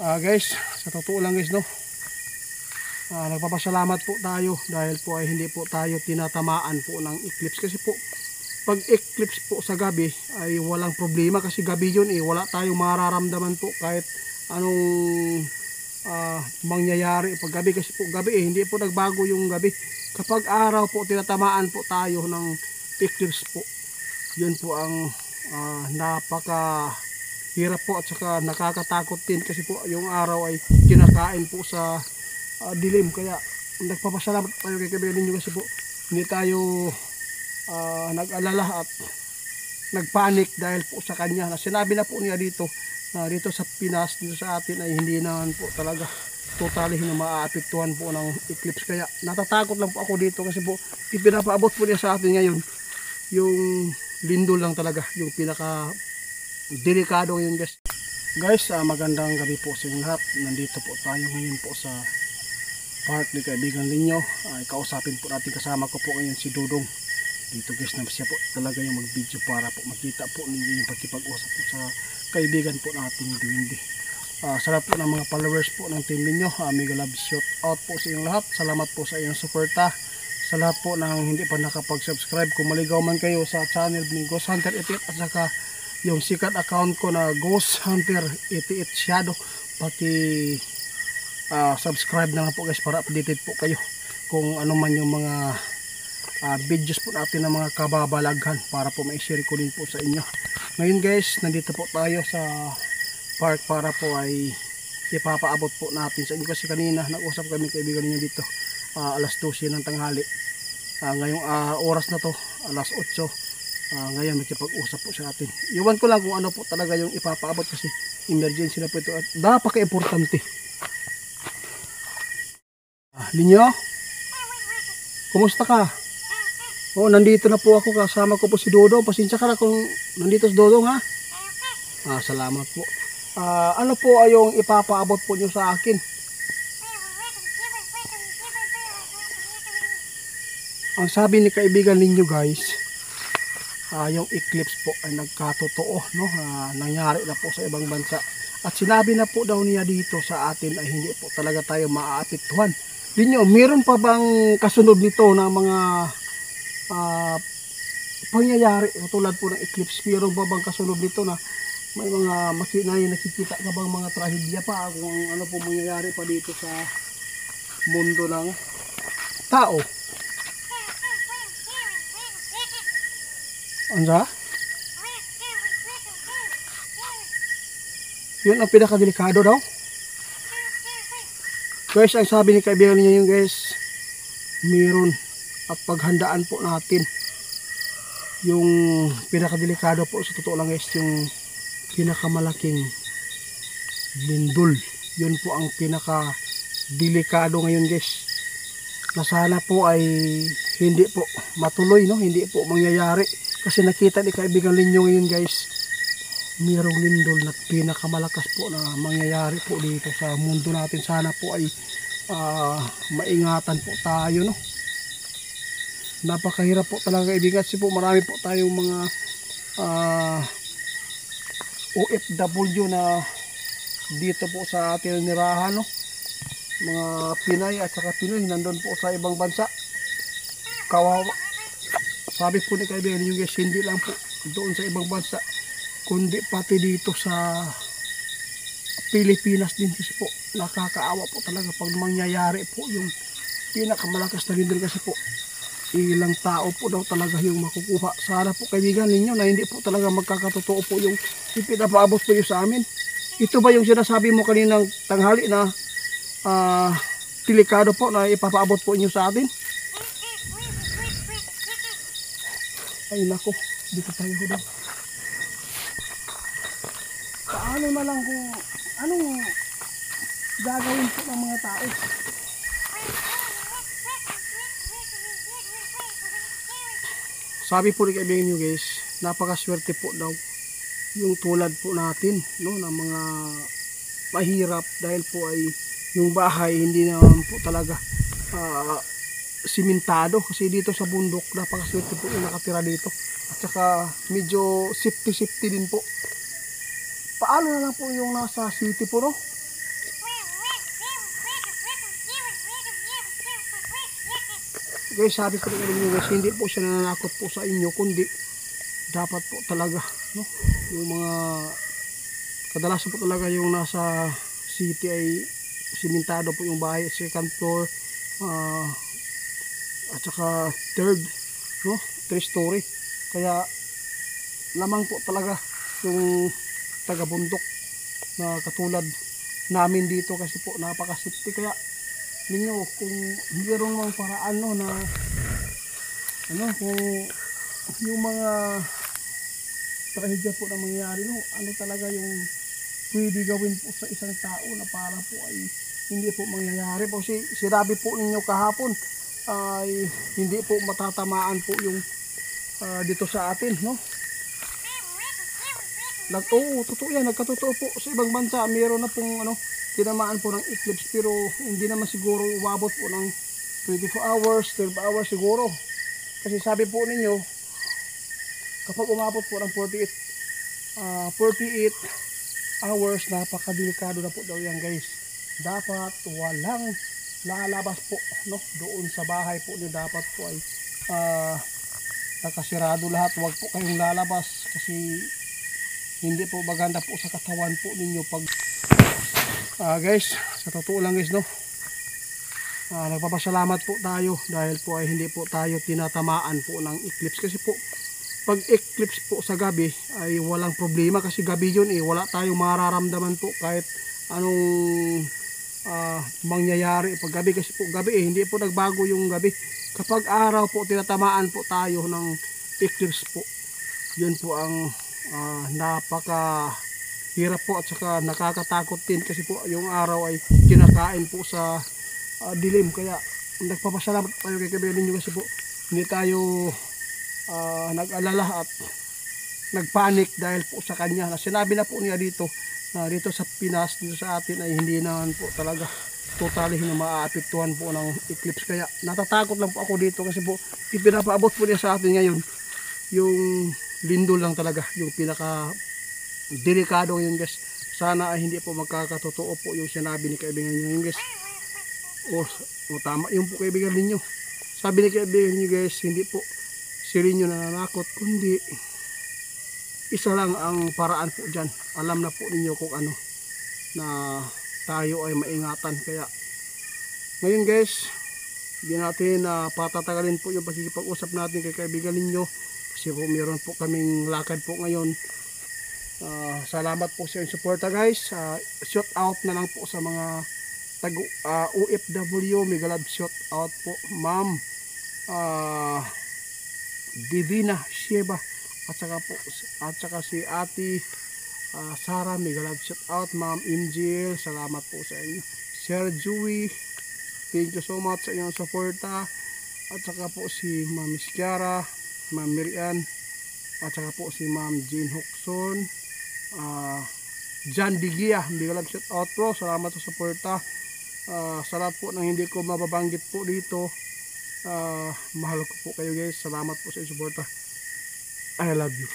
Guys, sa totoo lang guys, no, nagpapasalamat po tayo dahil po ay hindi po tayo tinatamaan po ng eclipse. Kasi po pag eclipse po sa gabi ay walang problema kasi gabi yun wala tayong mararamdaman po kahit anong mangyayari pag gabi. Kasi po gabi hindi po nagbago yung gabi. Kapag araw po tinatamaan po tayo ng eclipse po, yun po ang napaka hirap po at saka nakakatakot din kasi po yung araw ay kinakain po sa dilim. Kaya nagpapasalamat tayo kay kaibigan ninyo kasi po hindi tayo nag-alala at nagpanik dahil po sa kanya na sinabi na po niya dito dito sa Pinas, dito sa atin ay hindi naman po talaga totally na maaapektuhan po ng eclipse. Kaya natatakot lang po ako dito kasi po ipinapaabot po niya sa atin ngayon yung lindol lang talaga, yung pinaka delikado ngayon guys. Magandang gabi po sa inyo lahat. Nandito po tayo ngayon po sa park ni kaibigan ninyo. Kausapin po natin, kasama ko po ngayon si Dudong dito guys, na siya po talaga yung mag video para po makita po ninyo yung pagkipag-usap po sa kaibigan po natin ni Duwindi. Sa lahat po ng mga followers po ng team ninyo, mega love shout out po sa inyong lahat. Salamat po sa inyong suporta. Sa lahat po ng hindi pa nakapag-subscribe, kung maligaw man kayo sa channel ni Ghost Hunter 88 at saka yung sikat account ko na Ghost Hunter 88 Shadow, pati subscribe na lang po guys para updated po kayo kung ano man yung mga videos po natin ng mga kababalaghan para po ma-share ko din po sa inyo. Ngayon guys, nandito po tayo sa park para po ay ipapaabot po natin sa inyo kasi kanina nag-usap kami kaibigan niyo dito alas 12 ng tanghali. Ngayong oras na to alas 8. Ngayon makipag-usap po sa atin. Iwan ko lang kung ano po talaga yung ipapaabot kasi emergency na po ito at napaka-importante. Linyo, kumusta ka? Nandito na po ako, kasama ko po si Dodong. Pasensya ka na kung nandito si Dodong ha. Salamat po. Ano po yung ipapaabot po nyo sa akin? Ang sabi ni kaibigan ninyo guys, yung eclipse po ay nagkatotoo, no? Nangyari na po sa ibang bansa at sinabi na po daw niya dito sa atin ay hindi po talaga tayo maaapektuhan. Linyo, meron pa bang kasunod nito na mga pangyayari tulad po ng eclipse? Meron pa bang kasunod nito na may mga nakikita ka bang mga trahedya pa kung ano po mangyayari pa dito sa mundo ng tao? Anza? Yun ang pinakadelikado daw. Guys, ang sabi ni kaibigan niya yung guys, meron at paghandaan po natin yung pinakadelikado po sa totoo lang guys, yung pinakamalaking lindol. Yun po ang pinakadelikado ngayon guys, na sana po ay hindi po matuloy, no? Hindi po mangyayari. Kasi nakita ni kaibigan ninyo ngayon guys, mayroong lindol na pinakamalakas po na mangyayari po dito sa mundo natin. Sana po ay maingatan po tayo, no? Napakahirap po talaga kaibigan kasi po marami po tayong mga OFW na dito po sa ating nirahan, no? Mga Pinay at saka Pinoy nandun po sa ibang bansa. Kawawa. Sabi po ni kaibigan ninyo guys, hindi lang po doon sa ibang bansa kundi pati dito sa Pilipinas din kasi po nakakaawa po talaga pag mangyayari po yung pinakamalakas na lindol kasi po ilang tao po daw talaga yung makukuha. Sana po kaibigan ninyo na hindi po talaga magkakatotoo po yung ipinapaabot po yung sa amin. Ito ba yung sinasabi mo kaninang tanghali na delikado po na ipapaabot po inyo sa atin? Ay nako, dito tayo daw. Paano na lang kung anong gagawin po ng mga tao? Sabi po ni kaibigan nyo guys, napakaswerte po daw yung tulad po natin, no, na mga mahirap dahil po ay yung bahay hindi naman po talaga simentado kasi dito sa bundok napakaswerte po yung nakatira dito at saka medyo safety din po. Paano na lang po yung nasa city po, no? guys, sabi ko rin inyo guys, hindi po siya nananakot po sa inyo, kundi dapat po talaga, no, yung mga kadalasan po talaga yung nasa city ay simentado po yung bahay, second floor, at saka third, no, 3 story, kaya lamang po talaga yung taga bundok na katulad namin dito, kasi po napaka-safety. Kaya ninyo, kung mayroong mga paraan, no, na ano, kung yung mga trahedya po na mangyayari, no, ano talaga yung pwede gawin po sa isang tao na para po ay hindi po mangyayari po. Sinabi po ninyo kahapon ay hindi po matatamaan po yung dito sa atin, no. Oo, totoo yan, nagkatotoo po sa ibang bansa, mayroon na pong ano, tinamaan po ng eclipse, pero hindi naman siguro umabot po ng 24 hours, 12 hours siguro. Kasi sabi po ninyo, kapag umabot po ng 48 hours, napakadelikado na po daw yan guys. Dapat walang lalabas po, no, doon sa bahay po niyo. Dapat po ay nakasirado lahat, huwag po kayong lalabas, kasi hindi po maganda po sa katawan po ninyo pag guys, sa totoo lang guys, no, nagpapasalamat po tayo dahil po ay hindi po tayo tinatamaan po ng eclipse. Kasi po pag eclipse po sa gabi ay walang problema, kasi gabi yun, wala tayong mararamdaman po kahit anong mangyayari pag gabi. Kasi po gabi hindi po nagbago yung gabi. Kapag araw po tinatamaan po tayo ng eclipse po, yun po ang napaka hirap po at saka nakakatakot din, kasi po yung araw ay kinakain po sa dilim. Kaya nagpapasalamat tayo kay Kaibigan ninyo, kasi po hindi tayo nag-alala at nagpanik dahil po sa kanya, na sinabi na po niya dito dito sa Pinas, dito sa atin ay hindi naman po talaga totally na maaapektuhan po ng eclipse. Kaya natatakot lang po ako dito, kasi po ipinapaabot po niya sa atin ngayon yung lindol lang talaga, yung pinaka delikado yun guys. Sana ay hindi po magkakatotoo po yung sinabi ni Kaibigan ninyo guys. O tama yung po Kaibigan ninyo. Sabi ni Kaibigan ninyo guys, hindi po si Rinyo nananakot, kundi isa lang ang paraan po dyan. Alam na po ninyo kung ano, na tayo ay maingatan. Kaya ngayon guys, hindi natin patatagalin po yung pagkikipag-usap natin kay Kaibigan ninyo, kasi po meron po kaming lakad po ngayon. Salamat po sa inyong suporta guys. Shout out na lang po sa mga OFW. Mega love shout out po Ma'am Divina Sheba, at saka si Ate Sara. Mega love shout out Ma'am MJ, salamat po sa inyo. Sir Joey, thank you so much sa inyong suporta. At saka po si Ma'am Kiara, Ma'am Mirian, at saka po si Ma'am Jean Hoxon, Jan Digia. Mega love shout out po, salamat sa suporta. Sa lahat po ng hindi ko mababanggit po dito, mahal ko po kayo guys. Salamat po sa suporta. I love you.